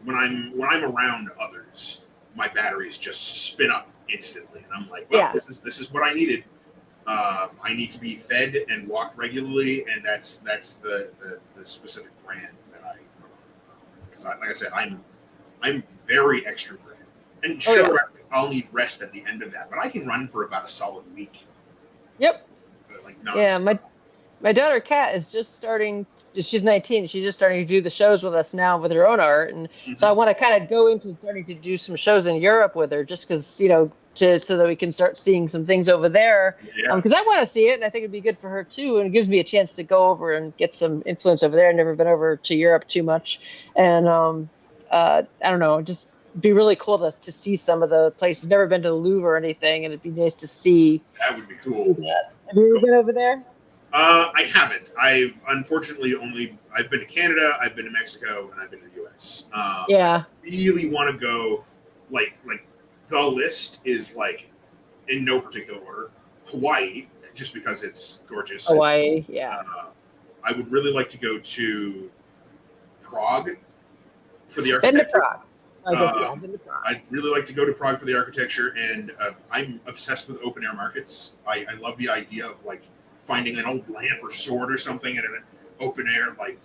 When I'm around others, my batteries just spin up instantly, and I'm like, well, this is what I needed. I need to be fed and walked regularly, and that's the specific brand that I because like I said, I'm very extroverted, and I'll need rest at the end of that, but I can run for about a solid week. Yep. Yeah, my daughter Kat is just starting. She's 19. She's just starting to do the shows with us now with her own art, and so I want to kind of go into starting to do some shows in Europe with her, just because so that we can start seeing some things over there. Because I want to see it, and I think it'd be good for her too, and it gives me a chance to go over and get some influence over there. I've never been over to Europe too much, and I don't know, just be really cool to see some of the places. Never been to the Louvre or anything, and it'd be nice to see. That would be cool. Have you ever been over there? I haven't. I've unfortunately I've been to Canada, I've been to Mexico, and I've been to the U.S. I really want to go. like the list is like in no particular order. Hawaii, just because it's gorgeous. Hawaii, yeah. I would really like to go to Prague for the Been to architecture. Prague. I guess, yeah, I've been to Prague. I'd really like to go to Prague for the architecture, and I'm obsessed with open air markets. I love the idea of like finding an old lamp or sword or something at an open air, like,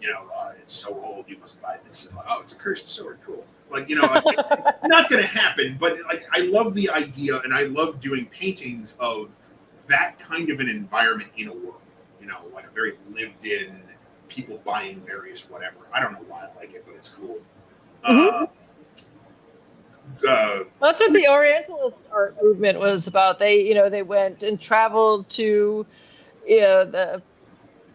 it's so old, you must buy this. And like, oh, it's a cursed sword, cool. Like, not going to happen, but like I love the idea, and I love doing paintings of that kind of an environment in a world. Like a very lived in, people buying various whatever. I don't know why I like it, but it's cool. Mm-hmm. That's what the Orientalist art movement was about. They went and traveled to the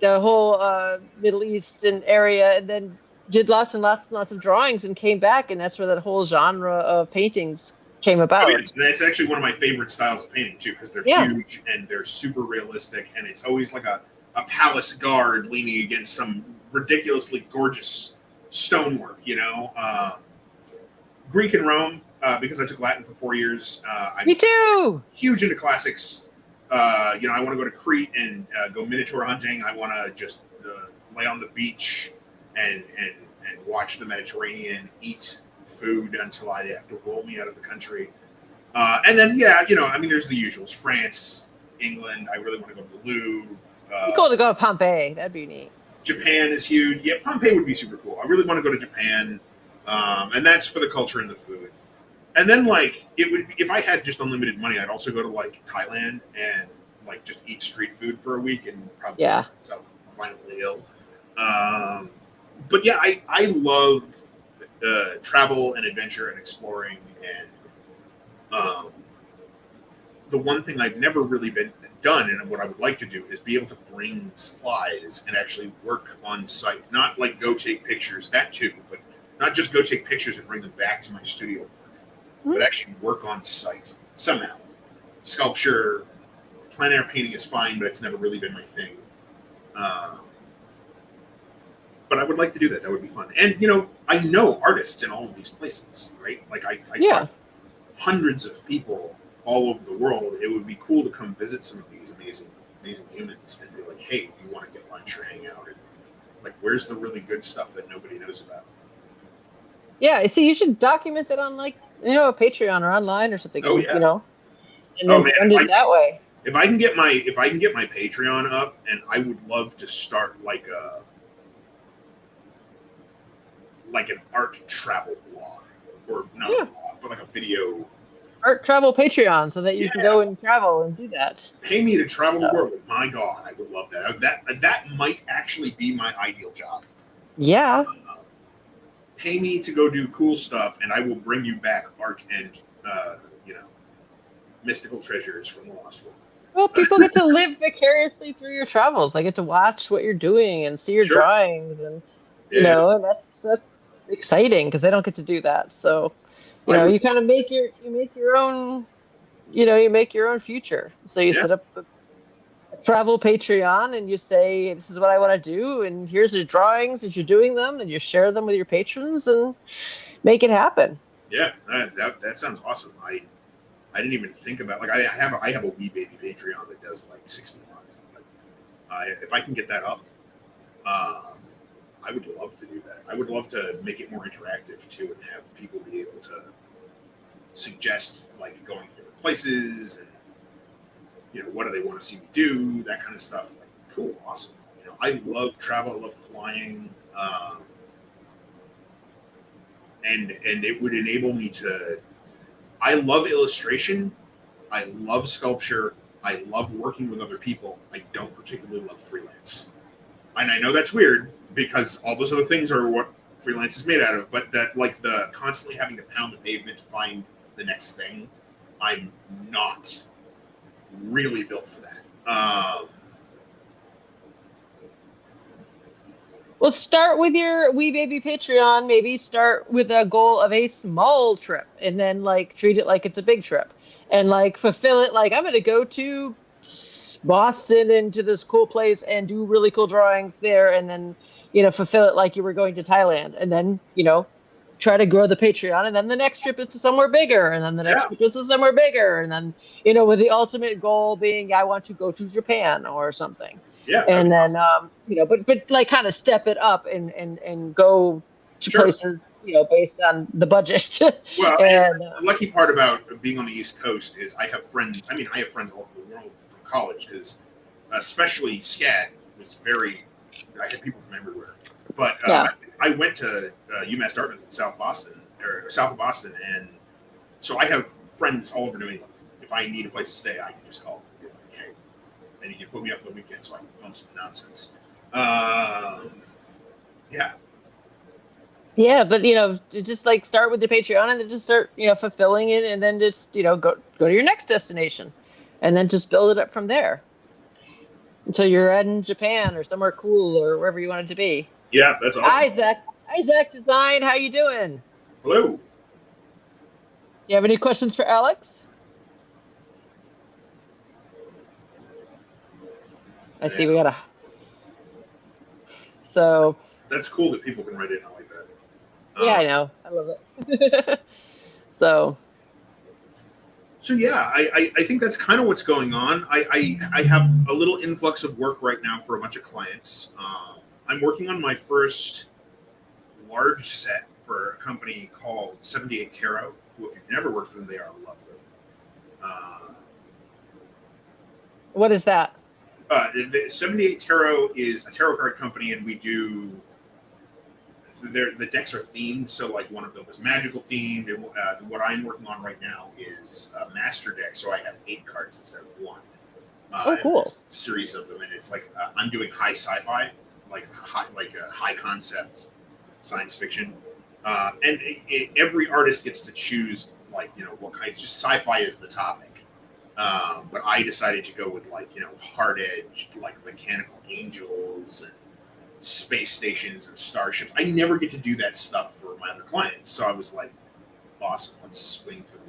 whole Middle Eastern area, and then did lots and lots and lots of drawings, and came back, and that's where that whole genre of paintings came about. I mean, that's actually one of my favorite styles of painting too, because they're huge and they're super realistic, and it's always like a palace guard leaning against some ridiculously gorgeous stonework. Greek and Rome, because I took Latin for 4 years. Me too. Huge into classics. I want to go to Crete and go minotaur hunting. I want to just lay on the beach and watch the Mediterranean, eat food until I have to roll me out of the country. And then, there's the usuals. France, England. I really want to go to the Louvre. It'd be cool to go to Pompeii. That'd be neat. Japan is huge. Yeah, Pompeii would be super cool. I really want to go to Japan. And that's for the culture and the food. And then, like, it would if I had just unlimited money, I'd also go to like Thailand and like just eat street food for a week and probably make myself violently ill. But yeah, I love travel and adventure and exploring. And the one thing I've never really been done, and what I would like to do, is be able to bring supplies and actually work on site. Not like go take pictures, that too, but not just go take pictures and bring them back to my studio, but actually work on site somehow. Sculpture, plein air painting is fine, but it's never really been my thing. But I would like to do that. That would be fun. And, I know artists in all of these places, right? Like I talk to hundreds of people all over the world. It would be cool to come visit some of these amazing, amazing humans and be like, hey, you want to get lunch or hang out? And like, where's the really good stuff that nobody knows about? Yeah, see, you should document that on a Patreon or online or something. Oh yeah. And then fund it that way. If I can get my Patreon up, and I would love to start like an art travel blog, or not a blog, but like a video art travel Patreon, so that you can go and travel and do that. Pay me to travel the world. My God, I would love that. That might actually be my ideal job. Yeah. Pay me to go do cool stuff, and I will bring you back art and mystical treasures from the lost world. Well, people get to live vicariously through your travels. They get to watch what you're doing and see your drawings, and and that's exciting because they don't get to do that. So, you kind of make your own future. So you set up a travel Patreon, and you say, this is what I want to do, and here's the drawings as you're doing them, and you share them with your patrons and make it happen. Yeah, that sounds awesome. I didn't even think about, like, I have a wee baby Patreon that does like $60 a month. But, if I can get that up, I would love to do that. I would love to make it more interactive too, and have people be able to suggest like going to different places and what do they want to see me do, that kind of stuff. Like, cool, awesome. I love travel, I love flying, and it would enable me to. I love illustration. I love sculpture. I love working with other people. I don't particularly love freelance. And I know that's weird because all those other things are what freelance is made out of, but that, like, the constantly having to pound the pavement to find the next thing, I'm not really built for that. Well, start with your wee baby Patreon. Maybe start with a goal of a small trip, and then like treat it like it's a big trip, and like fulfill it. Like, I'm going to go to Boston and to this cool place and do really cool drawings there, and then fulfill it like you were going to Thailand, and then try to grow the Patreon, and then the next trip is to somewhere bigger, and then the next trip is to somewhere bigger, and then, with the ultimate goal being I want to go to Japan or something. Yeah. And then, but like kind of step it up and go to places, based on the budget. Well, and the lucky part about being on the East Coast is I have friends. I mean, I have friends all over the world from college, because especially SCAD was I had people from everywhere. But I went to UMass Dartmouth in South of Boston, and so I have friends all over New England. If I need a place to stay, I can just call them and be like, hey, and you can put me up for the weekend so I can film some nonsense. Yeah, but just like start with the Patreon and then just start fulfilling it, and then just go to your next destination, and then just build it up from there until you're in Japan or somewhere cool or wherever you want it to be. Yeah, that's awesome. Isaac Design, how you doing? Hello. Do you have any questions for Alex? I see we got a. So. That's cool that people can write in like that. Yeah, I know. I love it. So yeah, I think that's kind of what's going on. I have a little influx of work right now for a bunch of clients. I'm working on my first large set for a company called 78 Tarot, who, if you've never worked for them, they are lovely. What is that? The 78 Tarot is a tarot card company, and we do. The decks are themed, so like one of them is magical themed, and what I'm working on right now is a master deck, so I have 8 cards instead of 1. Cool! A series of them, and it's like I'm doing high sci-fi, like a high concept science fiction, and every artist gets to choose what kind. It's just sci-fi is the topic, but I decided to go with hard edged, mechanical angels and space stations and starships. I never get to do that stuff for my other clients, so I was like, awesome, let's swing for the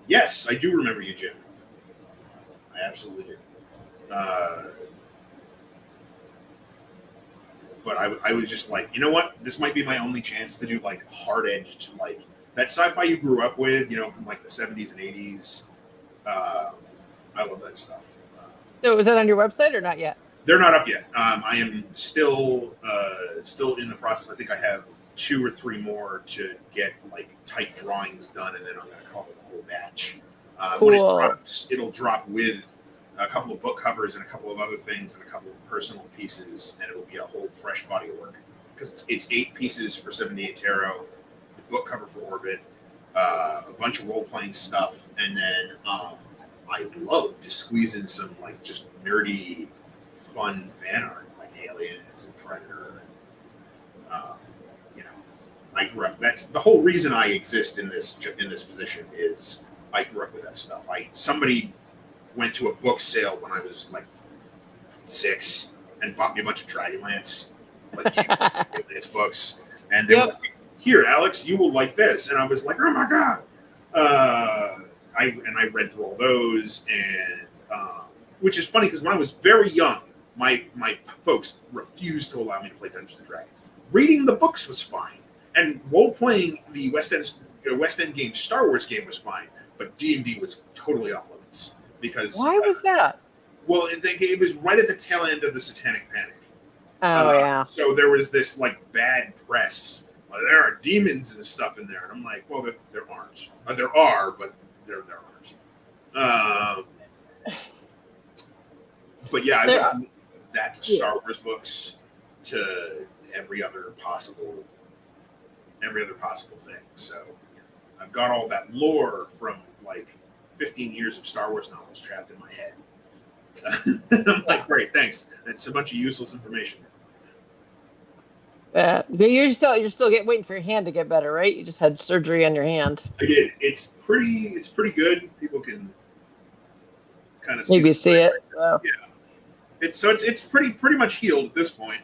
yes, I do remember you, Jim. I absolutely do. But I was just like, you know what, this might be my only chance to do hard edged, that sci-fi you grew up with, from the 70s and 80s. I love that stuff. So is that on your website or not yet? They're not up yet. I am still in the process. I think I have 2 or 3 more to get tight drawings done, and then I'm going to call it a whole batch. Cool. When it drops, it'll drop with a couple of book covers and a couple of other things and a couple of personal pieces, and it'll be a whole fresh body of work, because it's 8 pieces for 78 Tarot, the book cover for Orbit, a bunch of role-playing stuff, and then I'd love to squeeze in some just nerdy, fun fan art like Aliens and Predator. I grew up. That's the whole reason I exist in this position. Is I grew up with that stuff. Somebody went to a book sale when I was 6 and bought me a bunch of Dragonlance, Dragonlance books, and they were like, "Here, Alex, you will like this," and I was like, "Oh my god." I read through all those, and which is funny because when I was very young, my folks refused to allow me to play Dungeons and Dragons. Reading the books was fine, and role playing the West End game Star Wars game was fine, but D&D was totally off limits because. Why was that? Well, it was right at the tail end of the Satanic Panic. Oh yeah. So there was this bad press. There are demons and stuff in there, and I'm like, well, there aren't. There are, but. There aren't. But yeah, I went from that to Star Wars books to every other possible thing. So I've got all that lore from 15 years of Star Wars novels trapped in my head. I'm like, great, thanks. It's a bunch of useless information. You're still waiting for your hand to get better, right? You just had surgery on your hand. I did. It's pretty good. People can kind of see it. So. Yeah. It's pretty much healed at this point.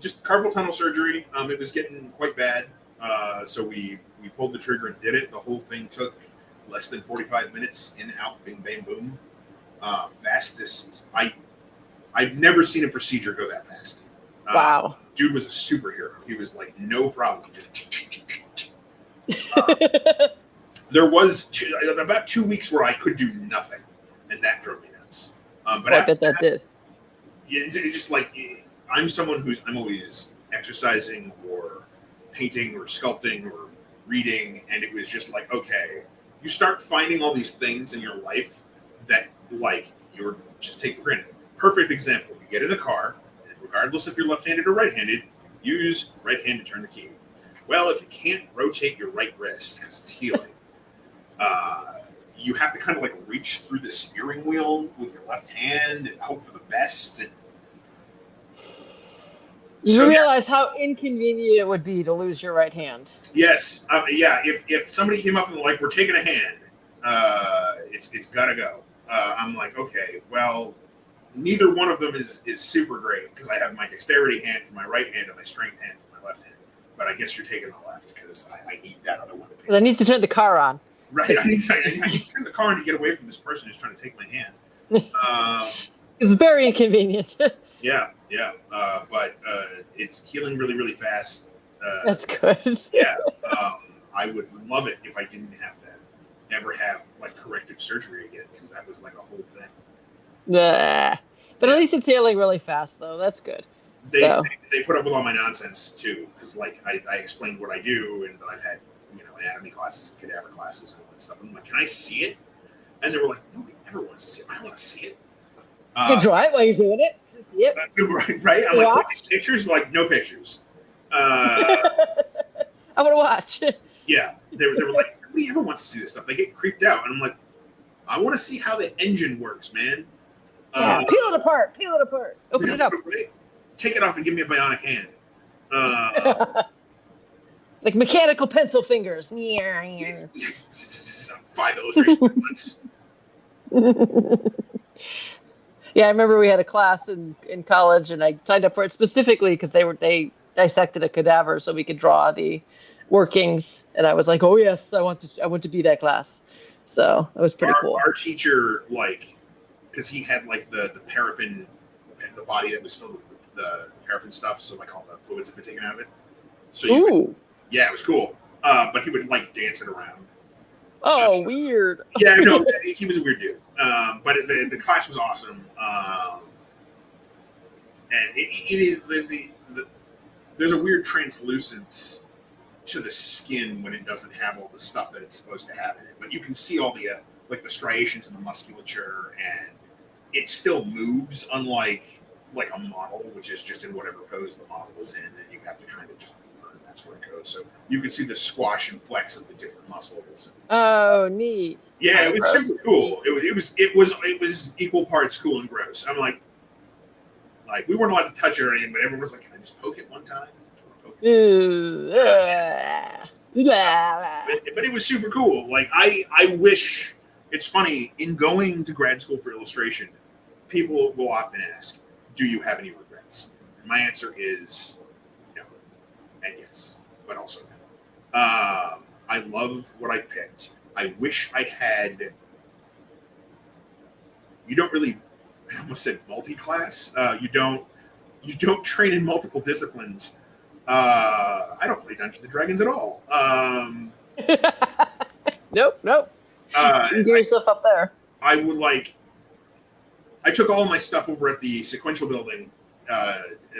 Just carpal tunnel surgery. It was getting quite bad. So we pulled the trigger and did it. The whole thing took less than 45 minutes, in, out, bing, bang, boom. Fastest. I've never seen a procedure go that fast. Wow. Dude was a superhero. He was like, no problem. There was about 2 weeks where I could do nothing, and that drove me nuts. But I bet that did. Yeah, it's just like, I'm someone I'm always exercising or painting or sculpting or reading, and it was just like, okay, you start finding all these things in your life that like you're just take for granted. Perfect example: you get in the car, and regardless if you're left-handed or right-handed, use right hand to turn the key. Well, if you can't rotate your right wrist because it's healing, you have to kind of like reach through the steering wheel with your left hand and hope for the best. And you realize how inconvenient it would be to lose your right hand. Yes. Yeah. If somebody came up and like, we're taking a hand, it's gotta go. I'm like, okay, well, neither one of them is super great because I have my dexterity hand for my right hand and my strength hand for my left hand. But I guess you're taking the left because I need that other one to pick. I need to turn the car on. Right. I need to turn the car on to get away from this person who's trying to take my hand. It's very inconvenient. Yeah. But it's healing really, really fast. That's good. Yeah. I would love it if I didn't have to ever have like corrective surgery again because that was like a whole thing. But at least it's healing really fast, though. That's good. They put up with all my nonsense too because like I explained what I do and that I've had anatomy classes, cadaver classes, and all that stuff. I'm like, can I see it? And they were like, nobody ever wants to see it. I want to see it. You can draw it while you're doing it. See it? Right. I'm like, pictures? Like, no pictures. I want to watch. Yeah. They were like, nobody ever wants to see this stuff. They get creeped out. And I'm like, I want to see how the engine works, man. Yeah, peel it apart. Open it up. Right? Take it off and give me a bionic hand. Like mechanical pencil fingers. 5 illustrations at once. Yeah, I remember we had a class in college, and I signed up for it specifically because they dissected a cadaver so we could draw the workings, and I was like, oh yes, I want to be that class. So it was pretty cool. Our teacher, like, because he had like the paraffin, the body that was filled with the paraffin stuff, so like all the fluids had been taken out of it. So yeah, it was cool. But he would like dance it around. Oh, weird. Yeah, no, he was a weird dude. But the class was awesome. And it is there's a weird translucence to the skin when it doesn't have all the stuff that it's supposed to have in it. But you can see all the like the striations in the musculature, and it still moves, unlike like a model, which is just in whatever pose the model is in, and you have to kind of just learn that's where it goes. So you can see the squash and flex of the different muscles. Oh, neat. Yeah, it was super cool. It was equal parts cool and gross. I'm like we weren't allowed to touch it or anything, but everyone was like, "Can I just poke it one time?" But it was super cool. Like I wish. It's funny, in going to grad school for illustration, people will often ask, "Do you have any regrets?" And my answer is no, and yes, but also no. I love what I picked. I wish I had. You don't really. I almost said multi-class. You don't train in multiple disciplines. I don't play Dungeons and Dragons at all. Nope. You can get yourself up there. I would like. I took all my stuff over at the sequential building,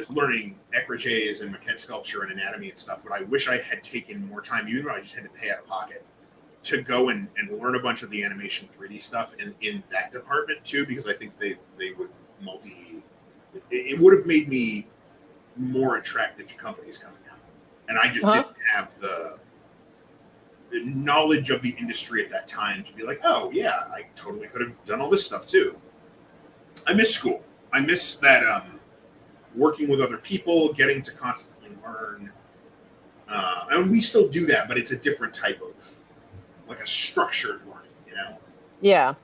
learning écragés and Maquette sculpture and anatomy and stuff. But I wish I had taken more time, even though I just had to pay out of pocket, to go and learn a bunch of the animation 3D stuff in that department too, because I think they would it would have made me more attractive to companies coming out, and I just didn't have the knowledge of the industry at that time to be like, oh yeah, I totally could have done all this stuff too. I miss school. I miss that working with other people, getting to constantly learn. And we still do that, but it's a different type of, like a structured learning, you know? Yeah.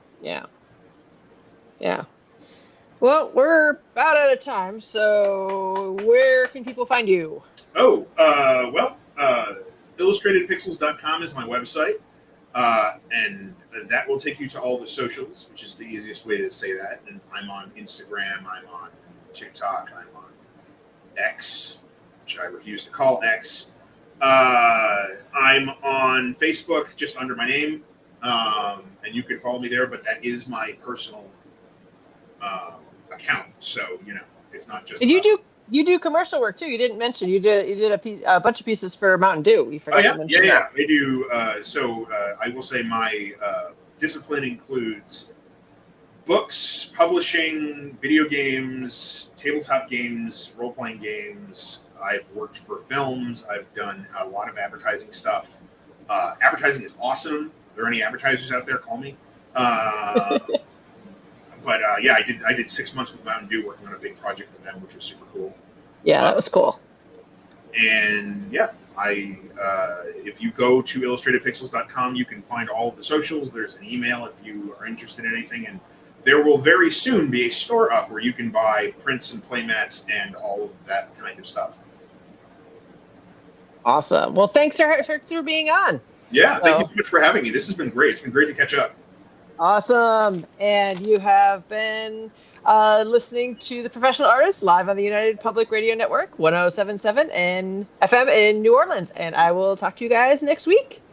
Well, we're about out of time, so where can people find you? illustratedpixels.com is my website, and that will take you to all the socials, which is the easiest way to say that. And I'm on Instagram, I'm on TikTok, I'm on X, which I refuse to call X. I'm on Facebook just under my name, and you can follow me there. But that is my personal account, so it's not just. And you do commercial work too. You didn't mention you did a bunch of pieces for Mountain Dew. You forgot to mention that. I do. I will say my discipline includes books, publishing, video games, tabletop games, role-playing games. I've worked for films. I've done a lot of advertising stuff. Advertising is awesome. If there are any advertisers out there, call me. But I did 6 months with Mountain Dew working on a big project for them, which was super cool. Yeah, that was cool. And if you go to illustratedpixels.com, you can find all of the socials. There's an email if you are interested in anything, and there will very soon be a store up where you can buy prints and playmats and all of that kind of stuff. Awesome. Well, thanks for being on. Yeah, thank you so much for having me. This has been great. It's been great to catch up. Awesome. And you have been listening to The Professional Artist live on the United Public Radio Network, 107.7 and FM in New Orleans. And I will talk to you guys next week.